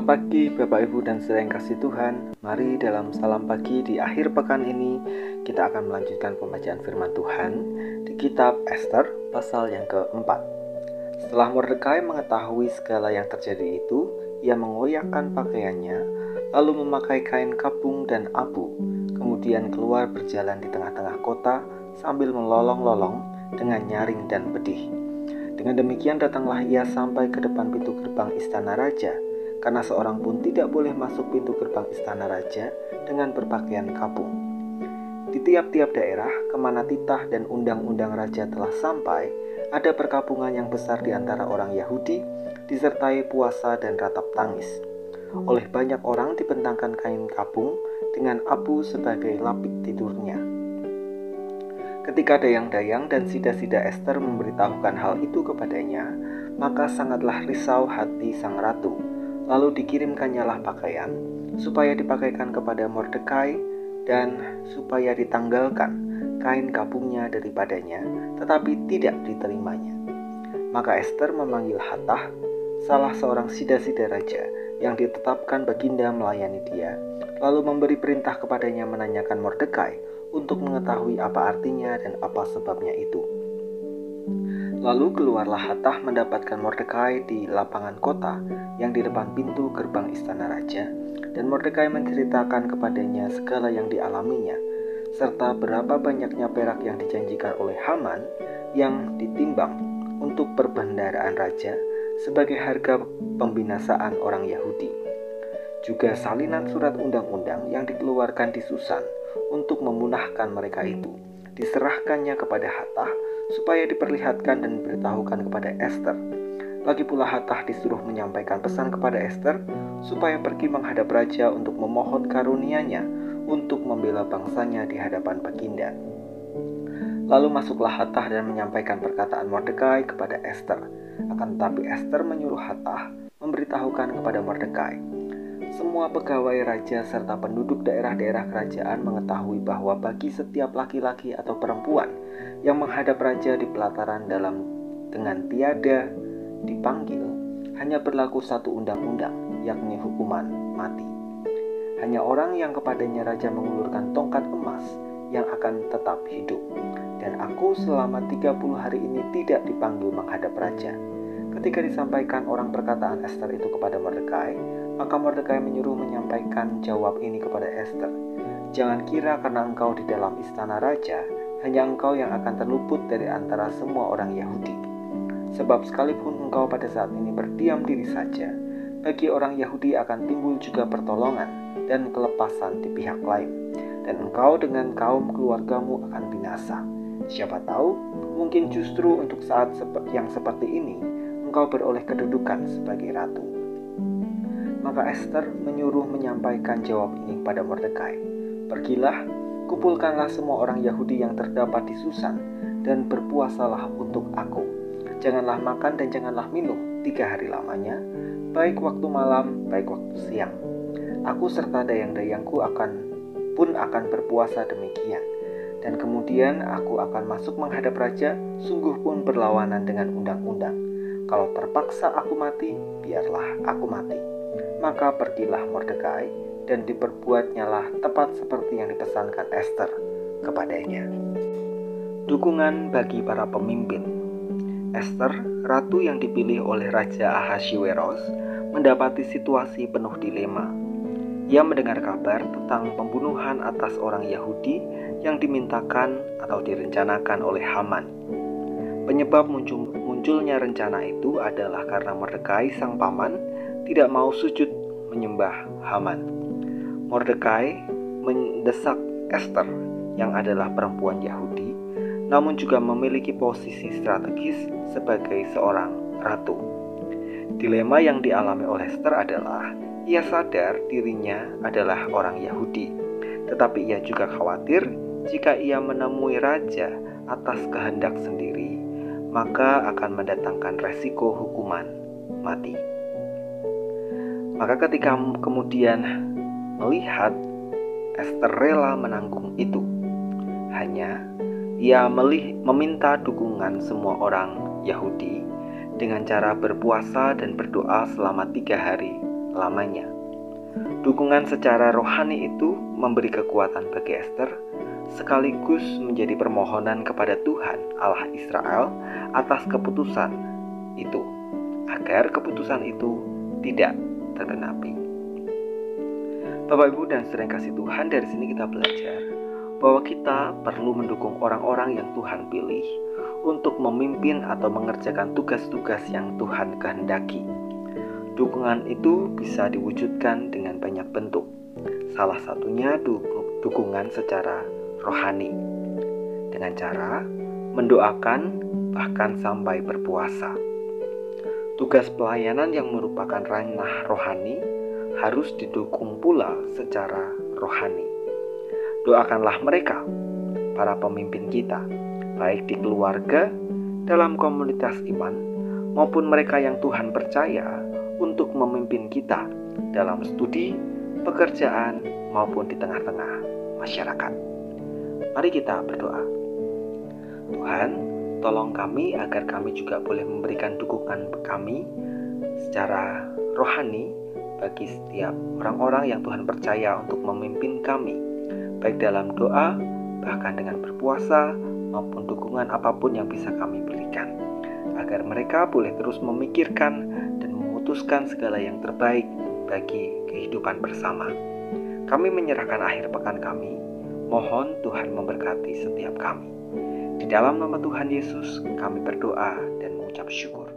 Selamat pagi Bapak Ibu dan saudara yang kasih Tuhan. Mari dalam salam pagi di akhir pekan ini kita akan melanjutkan pembacaan firman Tuhan di kitab Ester pasal yang keempat. Setelah Mordekai mengetahui segala yang terjadi itu, ia mengoyakkan pakaiannya, lalu memakai kain kapung dan abu, kemudian keluar berjalan di tengah-tengah kota sambil melolong-lolong dengan nyaring dan pedih. Dengan demikian datanglah ia sampai ke depan pintu gerbang istana raja, karena seorang pun tidak boleh masuk pintu gerbang istana raja dengan berpakaian kapung. Di tiap-tiap daerah kemana titah dan undang-undang raja telah sampai, ada perkampungan yang besar di antara orang Yahudi, disertai puasa dan ratap tangis. Oleh banyak orang dibentangkan kain kapung dengan abu sebagai lapik tidurnya. Ketika dayang-dayang dan sida-sida Ester memberitahukan hal itu kepadanya, maka sangatlah risau hati sang ratu. Lalu dikirimkannya lah pakaian, supaya dipakaikan kepada Mordekai, dan supaya ditanggalkan kain kapungnya daripadanya, tetapi tidak diterimanya. Maka Ester memanggil Hatah, salah seorang sida-sida raja, yang ditetapkan baginda melayani dia, lalu memberi perintah kepadanya menanyakan Mordekai, untuk mengetahui apa artinya dan apa sebabnya itu. Lalu keluarlah Hatah mendapatkan Mordekai di lapangan kota yang di depan pintu gerbang istana raja, dan Mordekai menceritakan kepadanya segala yang dialaminya, serta berapa banyaknya perak yang dijanjikan oleh Haman yang ditimbang untuk perbendaharaan raja sebagai harga pembinasaan orang Yahudi. Juga salinan surat undang-undang yang dikeluarkan di Susan untuk memunahkan mereka itu diserahkannya kepada Hatah supaya diperlihatkan dan diberitahukan kepada Ester. Lagi pula Hatah disuruh menyampaikan pesan kepada Ester supaya pergi menghadap raja untuk memohon karunia-Nya untuk membela bangsanya di hadapan baginda. Lalu masuklah Hatah dan menyampaikan perkataan Mordekai kepada Ester. Akan tetapi Ester menyuruh Hatah memberitahukan kepada Mordekai. Semua pegawai raja serta penduduk daerah-daerah kerajaan mengetahui bahwa bagi setiap laki-laki atau perempuan yang menghadap raja di pelataran dengan tiada dipanggil, hanya berlaku satu undang-undang, yakni hukuman mati. Hanya orang yang kepadanya raja mengulurkan tongkat emas yang akan tetap hidup. Dan aku selama 30 hari ini tidak dipanggil menghadap raja. Ketika disampaikan orang perkataan Ester itu kepada Mordekai, maka Mordekai menyuruh menyampaikan jawab ini kepada Ester. Jangan kira karena engkau di dalam istana raja, hanya engkau yang akan terluput dari antara semua orang Yahudi. Sebab sekalipun engkau pada saat ini berdiam diri saja, bagi orang Yahudi akan timbul juga pertolongan dan kelepasan di pihak lain. Dan engkau dengan kaum keluargamu akan binasa. Siapa tahu, mungkin justru untuk saat yang seperti ini, engkau beroleh kedudukan sebagai ratu. Maka Ester menyuruh menyampaikan jawab ini kepada Mordekai. Pergilah, kumpulkanlah semua orang Yahudi yang terdapat di Susan, dan berpuasalah untuk aku. Janganlah makan dan janganlah minum 3 hari lamanya, baik waktu malam, baik waktu siang. Aku serta dayang-dayangku pun akan berpuasa demikian. Dan kemudian aku akan masuk menghadap raja, sungguh pun berlawanan dengan undang-undang. Kalau terpaksa aku mati, biarlah aku mati. Maka pergilah Mordekai, dan diperbuatnyalah tepat seperti yang dipesankan Ester kepadanya. Dukungan bagi para pemimpin. Ester, ratu yang dipilih oleh Raja Ahasweros, mendapati situasi penuh dilema. Ia mendengar kabar tentang pembunuhan atas orang Yahudi yang dimintakan atau direncanakan oleh Haman. Penyebab munculnya rencana itu adalah karena Mordekai sang paman tidak mau sujud menyembah Haman. Mordekai mendesak Ester yang adalah perempuan Yahudi, namun juga memiliki posisi strategis sebagai seorang ratu. Dilema yang dialami oleh Ester adalah ia sadar dirinya adalah orang Yahudi, tetapi ia juga khawatir jika ia menemui raja atas kehendak sendiri, maka akan mendatangkan resiko hukuman mati. Maka ketika kemudian melihat Ester rela menanggung itu, hanya ia meminta dukungan semua orang Yahudi dengan cara berpuasa dan berdoa selama 3 hari lamanya. Dukungan secara rohani itu memberi kekuatan bagi Ester, sekaligus menjadi permohonan kepada Tuhan Allah Israel atas keputusan itu, agar keputusan itu tidak tergenapi. Bapak Ibu dan saudara yang kasih Tuhan, dari sini kita belajar bahwa kita perlu mendukung orang-orang yang Tuhan pilih untuk memimpin atau mengerjakan tugas-tugas yang Tuhan kehendaki. Dukungan itu bisa diwujudkan dengan banyak bentuk. Salah satunya dukungan secara rohani, dengan cara mendoakan bahkan sampai berpuasa. Tugas pelayanan yang merupakan ranah rohani harus didukung pula secara rohani. Doakanlah mereka, para pemimpin kita, baik di keluarga, dalam komunitas iman, maupun mereka yang Tuhan percaya untuk memimpin kita dalam studi, pekerjaan, maupun di tengah-tengah masyarakat. Mari kita berdoa. Tuhan, tolong kami agar kami juga boleh memberikan dukungan kami secara rohani bagi setiap orang-orang yang Tuhan percaya untuk memimpin kami, baik dalam doa, bahkan dengan berpuasa, maupun dukungan apapun yang bisa kami berikan, agar mereka boleh terus memikirkan dan memutuskan segala yang terbaik bagi kehidupan bersama. Kami menyerahkan akhir pekan kami, mohon Tuhan memberkati setiap kami. Di dalam nama Tuhan Yesus, kami berdoa dan mengucap syukur.